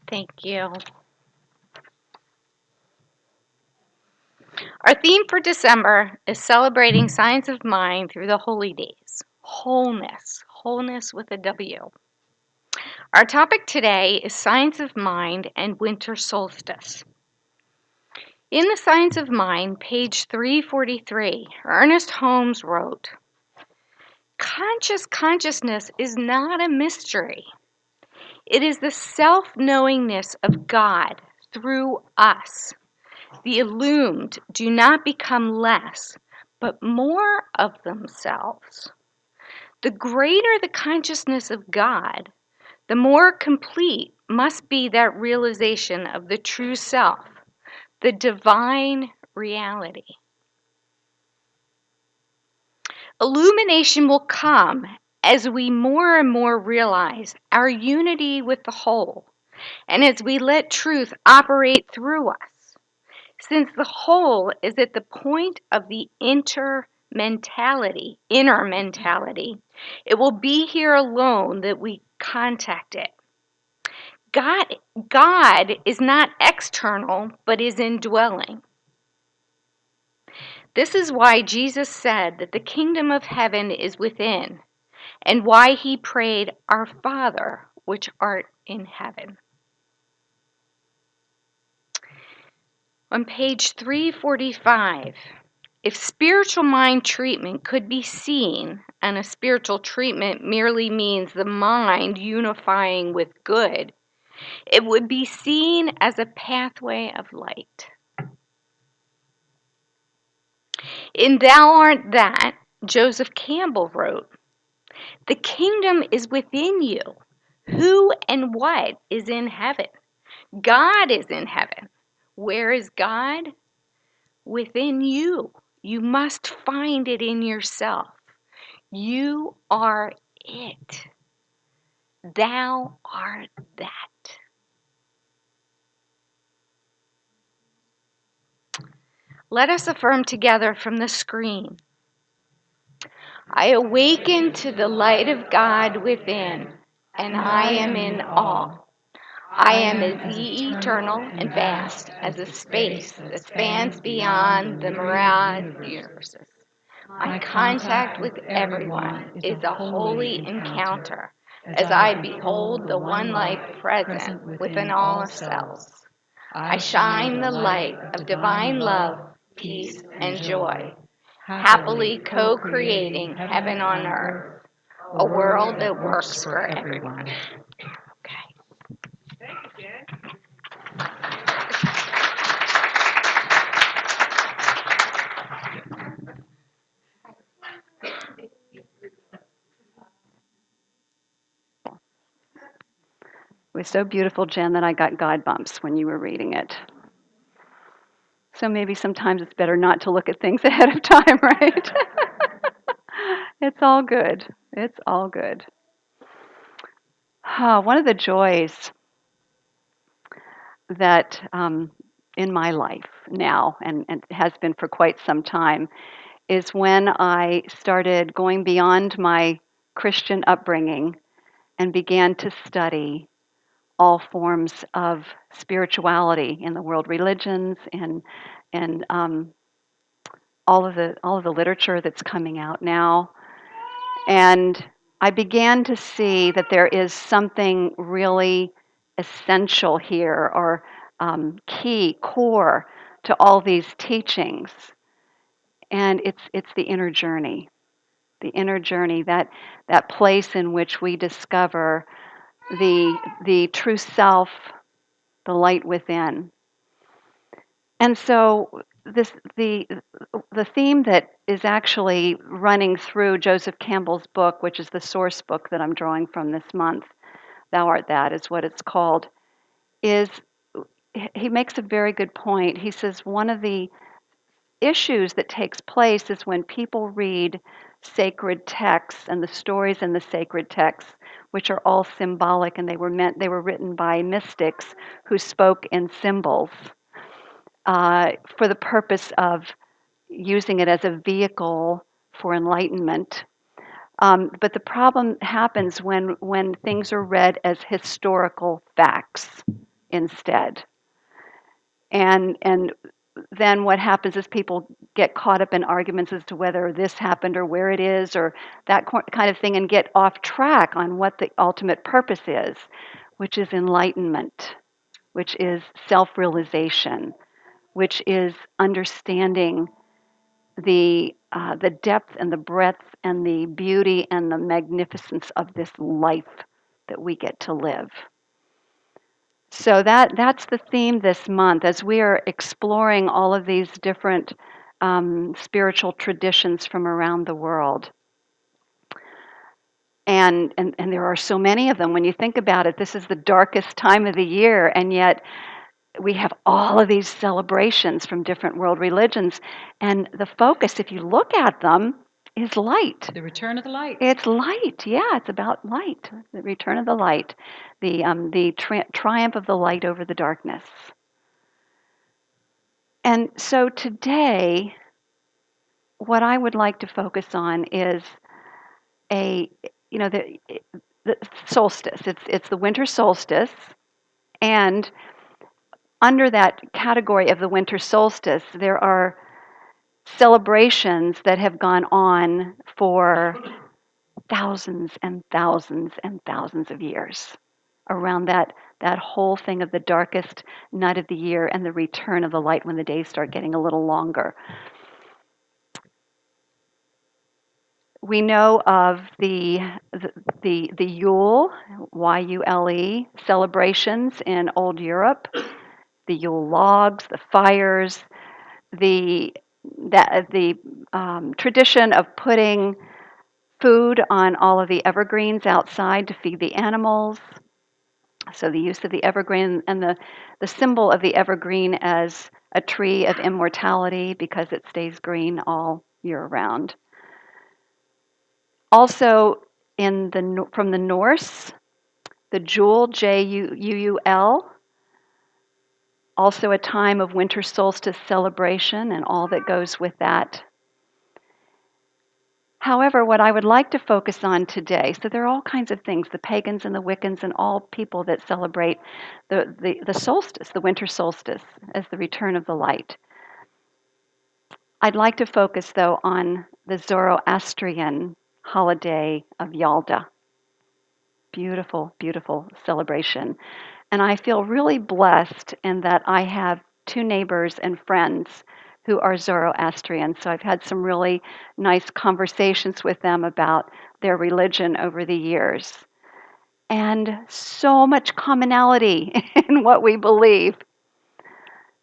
Thank you. Our theme for December is celebrating Signs of Mind through the holy days. Wholeness, wholeness with a W. Our topic today is Signs of Mind and Winter Solstice. In the Signs of Mind, page 343, Ernest Holmes wrote, "Conscious consciousness is not a mystery. It is the self-knowingness of God through us. The illumined do not become less, but more of themselves. The greater the consciousness of God, the more complete must be that realization of the true self, the divine reality. Illumination will come as we more and more realize our unity with the whole, and as we let truth operate through us. Since the whole is at the point of the inner mentality, it will be here alone that we contact it. God is not external, but is indwelling. This is why Jesus said that the kingdom of heaven is within, and why he prayed, Our Father, which art in heaven." On page 345, if spiritual mind treatment could be seen, and a spiritual treatment merely means the mind unifying with good, it would be seen as a pathway of light. In Thou Art That, Joseph Campbell wrote, "The kingdom is within you. Who and what is in heaven? God is in heaven. Where is God? Within you. You must find it in yourself. You are it. Thou art that." Let us affirm together from the screen. I awaken to the light of God within, and I am in awe. I am as eternal and vast as the space that spans beyond the myriad universes. My contact with everyone is a holy encounter as I behold the one light present within all cells. I shine the light of divine love, peace, and joy, happily co-creating heaven on earth, a world that works for everyone. Okay. It was so beautiful, Jen, that I got God bumps when you were reading it. So maybe sometimes it's better not to look at things ahead of time, right? It's all good. It's all good. One of the joys that in my life now, and has been for quite some time, is when I started going beyond my Christian upbringing and began to study all forms of spirituality in the world, religions, and all of the literature that's coming out now. And I began to see that there is something really essential here, or key, core to all these teachings, and it's the inner journey. The inner journey, that place in which we discover the true self, the light within. And so the theme that is actually running through Joseph Campbell's book, which is the source book that I'm drawing from this month, Thou Art That is what it's called, is he makes a very good point. He says one of the issues that takes place is when people read sacred texts and the stories in the sacred texts, which are all symbolic, and they were written by mystics who spoke in symbols for the purpose of using it as a vehicle for enlightenment. But the problem happens when things are read as historical facts. instead. And then what happens is people get caught up in arguments as to whether this happened or where it is or that kind of thing, and get off track on what the ultimate purpose is, which is enlightenment, which is self-realization, which is understanding the depth and the breadth and the beauty and the magnificence of this life that we get to live. So that's the theme this month as we are exploring all of these different spiritual traditions from around the world. And there are so many of them. When you think about it, this is the darkest time of the year, and yet we have all of these celebrations from different world religions. And the focus, if you look at them, is light. The return of the light. It's light. Yeah, it's about light. The return of the light. The triumph of the light over the darkness. And so today, what I would like to focus on is the solstice. It's the winter solstice, and under that category of the winter solstice, there are celebrations that have gone on for thousands and thousands and thousands of years around that whole thing of the darkest night of the year and the return of the light when the days start getting a little longer. We know of the Yule, Y-U-L-E, celebrations in old Europe, the Yule logs, the fires, the tradition of putting food on all of the evergreens outside to feed the animals. So the use of the evergreen and the symbol of the evergreen as a tree of immortality because it stays green all year round. Also, from the Norse, the Jule, Juul, also a time of winter solstice celebration and all that goes with that. However, what I would like to focus on today, so there are all kinds of things, the pagans and the Wiccans and all people that celebrate the solstice, the winter solstice, as the return of the light. I'd like to focus, though, on the Zoroastrian holiday of Yalda. Beautiful, beautiful celebration. And I feel really blessed in that I have two neighbors and friends who are Zoroastrian. So I've had some really nice conversations with them about their religion over the years. And so much commonality in what we believe.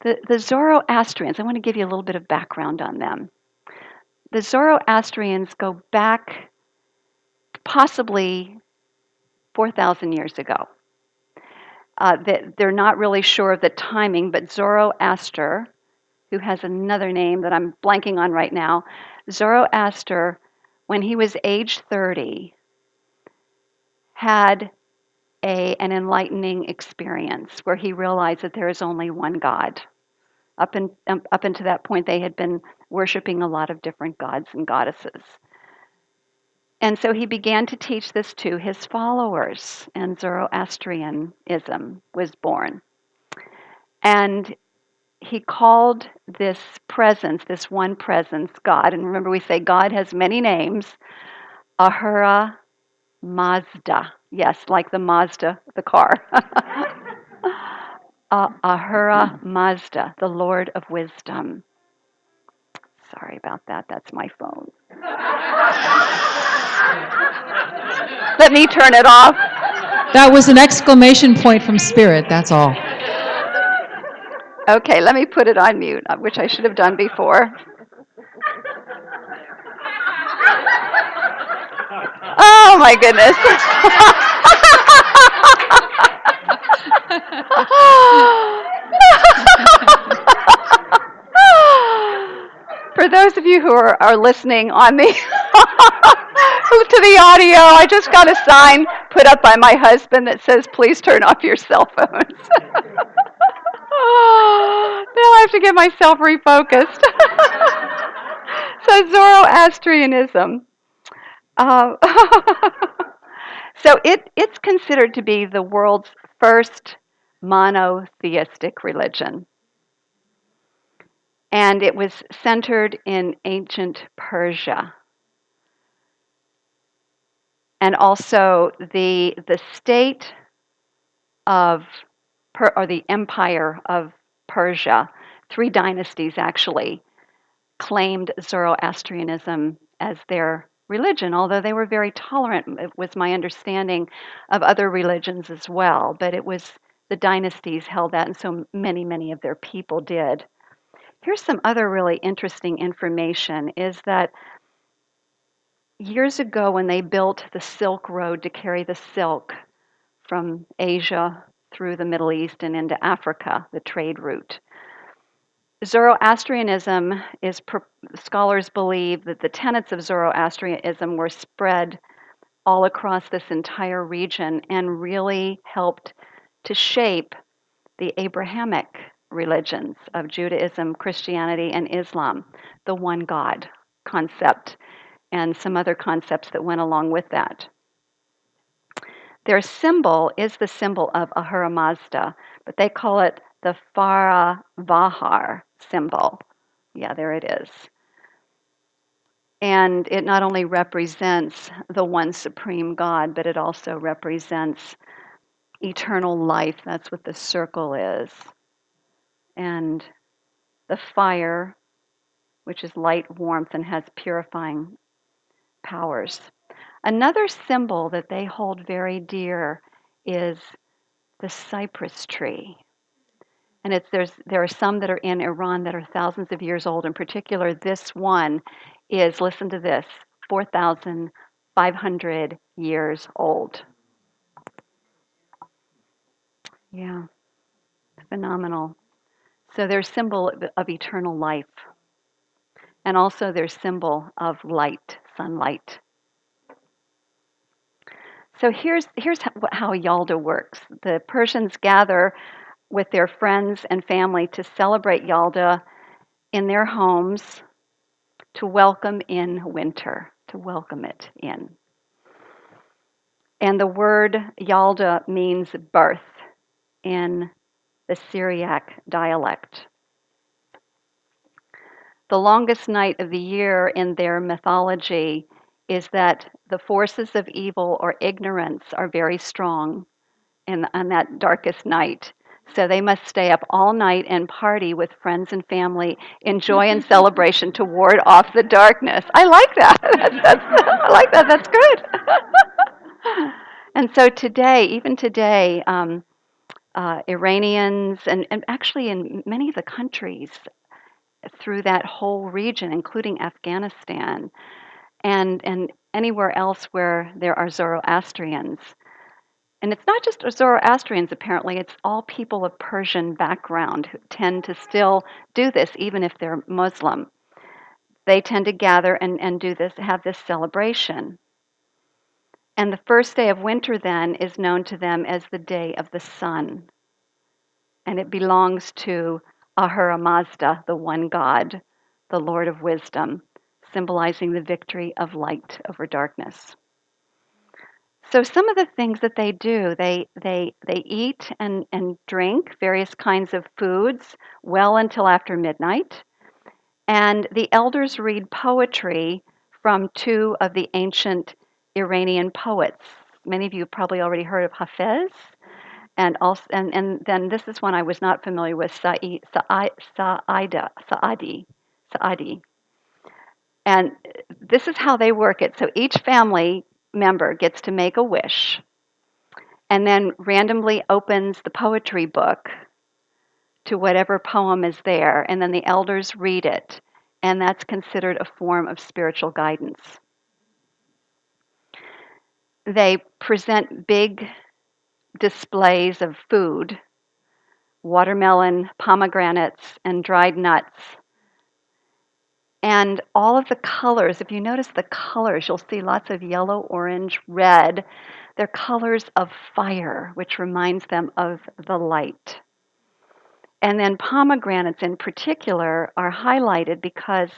The Zoroastrians, I want to give you a little bit of background on them. The Zoroastrians go back possibly 4,000 years ago. They're not really sure of the timing, but Zoroaster, who has another name that I'm blanking on right now, Zoroaster, when he was age 30, had an enlightening experience where he realized that there is only one God. Up until that point, they had been worshiping a lot of different gods and goddesses. And so he began to teach this to his followers, and Zoroastrianism was born. And he called this presence, this one presence, God, and remember we say God has many names, Ahura Mazda. Yes, like the Mazda, the car. Ahura Mazda, the Lord of Wisdom. Sorry about that, that's my phone. Let me turn it off. That was an exclamation point from Spirit, that's all. Okay, let me put it on mute, which I should have done before. Oh my goodness. For those of you who are listening on the to the audio, I just got a sign put up by my husband that says, please turn off your cell phones. Now I have to get myself refocused. So Zoroastrianism. So it's considered to be the world's first monotheistic religion. And it was centered in ancient Persia. And also the state of, or the empire of Persia, 3 dynasties actually, claimed Zoroastrianism as their religion, although they were very tolerant, it was my understanding, of other religions as well. But it was the dynasties held that, and so many of their people did. Here's some other really interesting information is that years ago when they built the Silk Road to carry the silk from Asia through the Middle East and into Africa, the trade route, Zoroastrianism scholars believe that the tenets of Zoroastrianism were spread all across this entire region and really helped to shape the Abrahamic religions of Judaism, Christianity, and Islam, the one God concept, and some other concepts that went along with that. Their symbol is the symbol of Ahura Mazda, but they call it the Farah Vahar symbol. Yeah, there it is. And it not only represents the one supreme God, but it also represents eternal life. That's what the circle is. And the fire, which is light, warmth, and has purifying powers. Another symbol that they hold very dear is the cypress tree. And there are some that are in Iran that are thousands of years old. In particular, this one is, listen to this, 4,500 years old. Yeah, phenomenal. So their symbol of eternal life, and also their symbol of light, sunlight. So here's how Yalda works. The Persians gather with their friends and family to celebrate Yalda in their homes, to welcome in winter, to welcome it in. And the word Yalda means birth in the Syriac dialect. The longest night of the year in their mythology is that the forces of evil or ignorance are very strong on that darkest night. So they must stay up all night and party with friends and family in joy and celebration to ward off the darkness. I like that. I like that. That's good. And so today, even today, Iranians and actually in many of the countries through that whole region, including Afghanistan and anywhere else where there are Zoroastrians, and it's not just Zoroastrians, apparently, it's all people of Persian background who tend to still do this, even if they're Muslim. They tend to gather and do this, have this celebration. And the first day of winter then is known to them as the day of the sun. And it belongs to Ahura Mazda, the one God, the Lord of wisdom, symbolizing the victory of light over darkness. So some of the things that they do, they eat and drink various kinds of foods well until after midnight. And the elders read poetry from 2 of the ancient Iranian poets. Many of you have probably already heard of Hafez. And then this is one I was not familiar with, Saadi. And this is how they work it. So each family member gets to make a wish and then randomly opens the poetry book to whatever poem is there, and then the elders read it, and that's considered a form of spiritual guidance. They present big displays of food, watermelon, pomegranates, and dried nuts. And all of the colors, if you notice the colors, you'll see lots of yellow, orange, red. They're colors of fire, which reminds them of the light. And then pomegranates in particular are highlighted because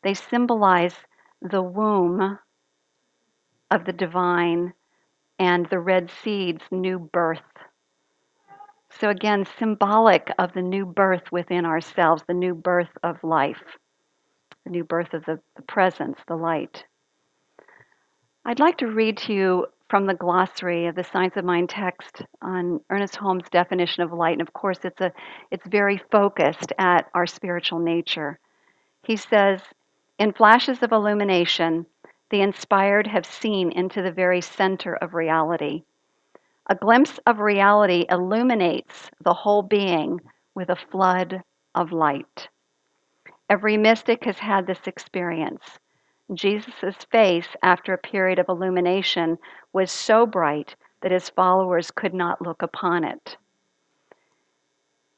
they symbolize the womb of the divine and the red seeds' new birth. So, again, symbolic of the new birth within ourselves, the new birth of life, the new birth of the presence, the light. I'd like to read to you from the glossary of the Science of Mind text on Ernest Holmes' definition of light. And of course, it's very focused at our spiritual nature. He says, in flashes of illumination, the inspired have seen into the very center of reality. A glimpse of reality illuminates the whole being with a flood of light. Every mystic has had this experience. Jesus' face, after a period of illumination, was so bright that his followers could not look upon it.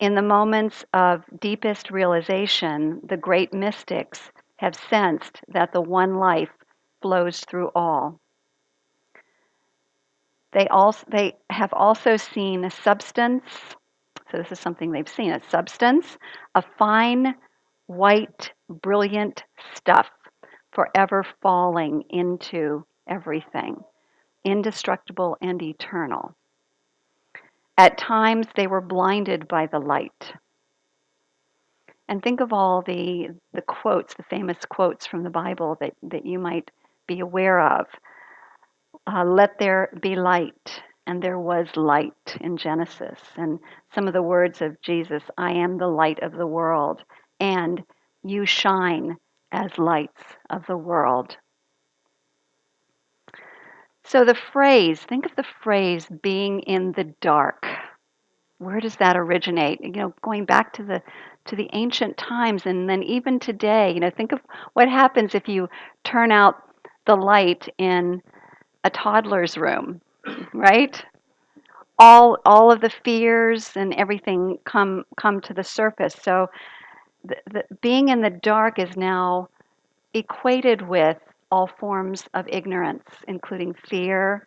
In the moments of deepest realization, the great mystics have sensed that the one life flows through all. They have also seen a substance, so this is something they've seen, a substance, a fine, white, brilliant stuff forever falling into everything, indestructible and eternal. At times they were blinded by the light. And think of all the quotes, the famous quotes from the Bible that you might be aware of. Let there be light, and there was light in Genesis. And some of the words of Jesus, I am the light of the world, and you shine as lights of the world. So the phrase, think of the phrase being in the dark. Where does that originate? Going back to the ancient times, and then even today, think of what happens if you turn out the light in a toddler's room, right? All of the fears and everything come to the surface. So the being in the dark is now equated with all forms of ignorance, including fear,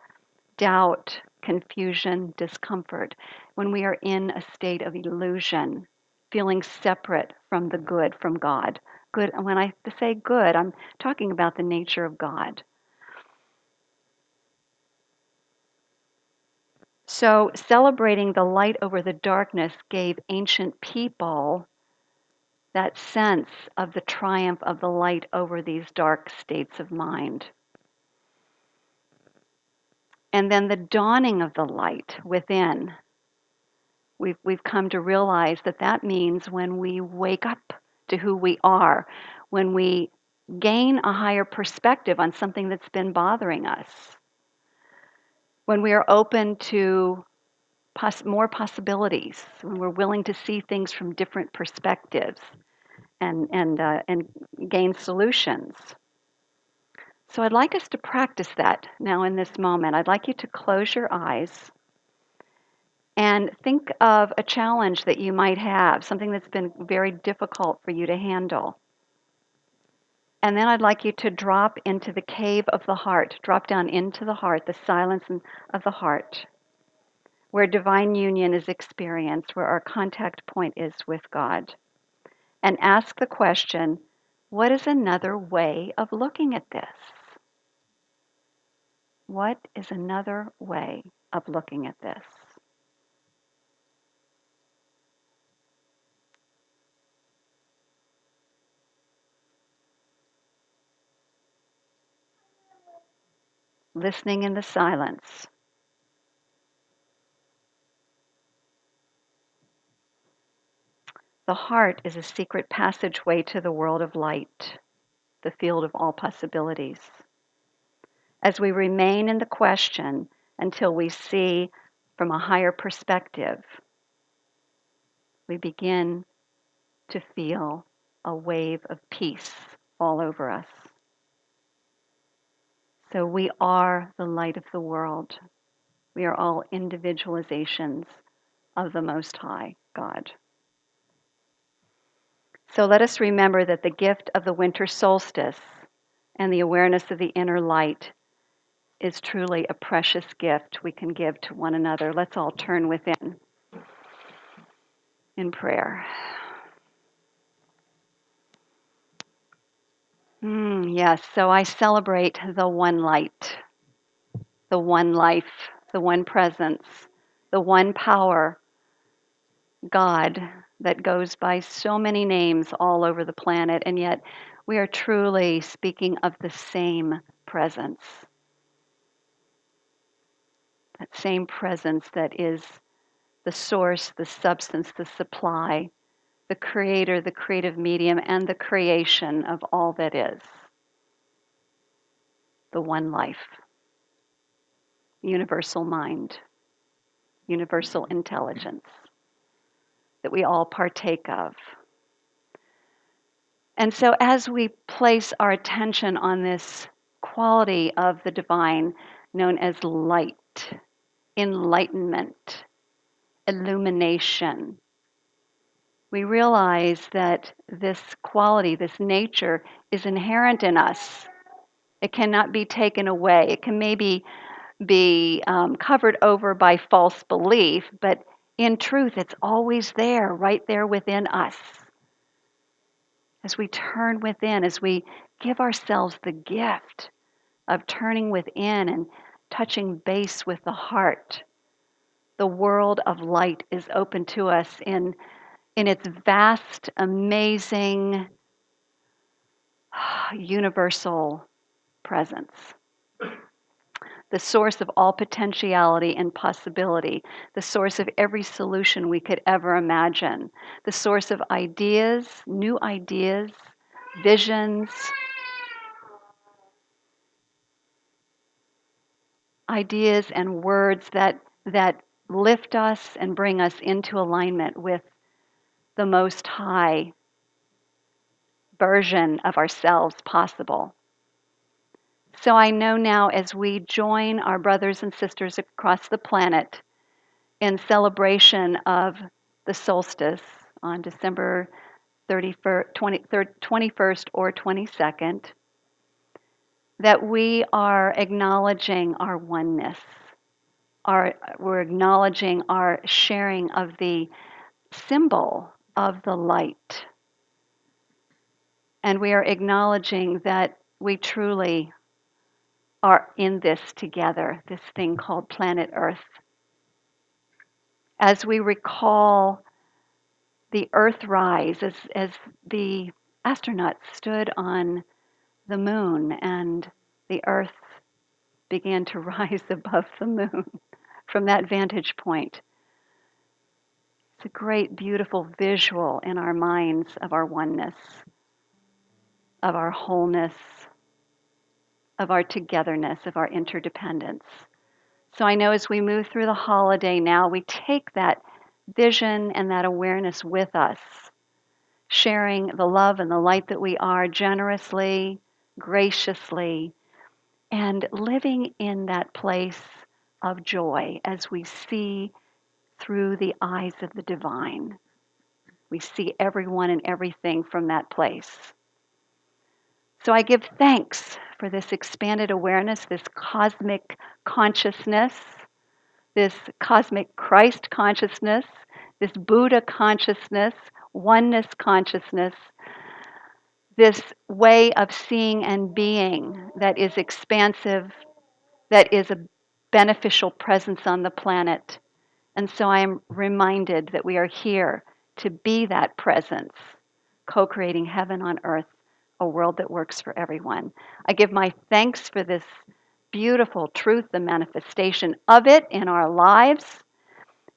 doubt, confusion, discomfort, when we are in a state of illusion, feeling separate from the good, from God. Good, and when I say good, I'm talking about the nature of God. So, celebrating the light over the darkness gave ancient people that sense of the triumph of the light over these dark states of mind. And then the dawning of the light within. We've come to realize that means when we wake up to who we are, when we gain a higher perspective on something that's been bothering us, when we are open to more possibilities, when we're willing to see things from different perspectives and gain solutions. So I'd like us to practice that now in this moment. I'd like you to close your eyes and think of a challenge that you might have, something that's been very difficult for you to handle. And then I'd like you to drop into the cave of the heart, drop down into the heart, the silence of the heart, where divine union is experienced, where our contact point is with God. And ask the question, what is another way of looking at this? What is another way of looking at this? Listening in the silence. The heart is a secret passageway to the world of light, the field of all possibilities. As we remain in the question until we see from a higher perspective, we begin to feel a wave of peace all over us. So we are the light of the world. We are all individualizations of the Most High God. So let us remember that the gift of the winter solstice and the awareness of the inner light is truly a precious gift we can give to one another. Let's all turn within in prayer. Yes, so I celebrate the one light, the one life, the one presence, the one power, God that goes by so many names all over the planet, and yet we are truly speaking of the same presence. That same presence that is the source, the substance, the supply, the creator, the creative medium, and the creation of all that is. The one life, universal mind, universal intelligence that we all partake of. And so, as we place our attention on this quality of the divine known as light, enlightenment, illumination, we realize that this quality, this nature, is inherent in us. It cannot be taken away. It can maybe be covered over by false belief, but in truth, it's always there, right there within us. As we turn within, as we give ourselves the gift of turning within and touching base with the heart, the world of light is open to us in its vast, amazing, universal presence. The source of all potentiality and possibility, the source of every solution we could ever imagine, the source of ideas, new ideas, visions, ideas and words that lift us and bring us into alignment with the most high version of ourselves possible. So I know now as we join our brothers and sisters across the planet in celebration of the solstice on December 21st or 22nd, that we are acknowledging our oneness. We're acknowledging our sharing of the symbol of the light. And we are acknowledging that we truly are in this together, this thing called planet Earth. As we recall the Earthrise, as the astronauts stood on the moon and the Earth began to rise above the moon from that vantage point. It's a great, beautiful visual in our minds of our oneness, of our wholeness, of our togetherness, of our interdependence. So I know as we move through the holiday now, we take that vision and that awareness with us, sharing the love and the light that we are generously, graciously, and living in that place of joy as we see through the eyes of the divine. We see everyone and everything from that place. So I give thanks for this expanded awareness, this cosmic consciousness, this cosmic Christ consciousness, this Buddha consciousness, oneness consciousness, this way of seeing and being that is expansive, that is a beneficial presence on the planet. And so I am reminded that we are here to be that presence, co-creating heaven on earth, a world that works for everyone. I give my thanks for this beautiful truth, the manifestation of it in our lives,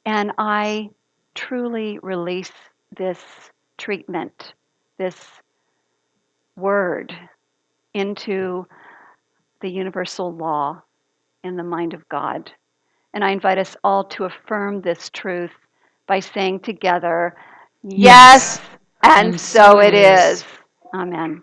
and I truly release this treatment, this word into the universal law in the mind of God. And I invite us all to affirm this truth by saying together, yes, Yes, and and so so it it is. is. Amen.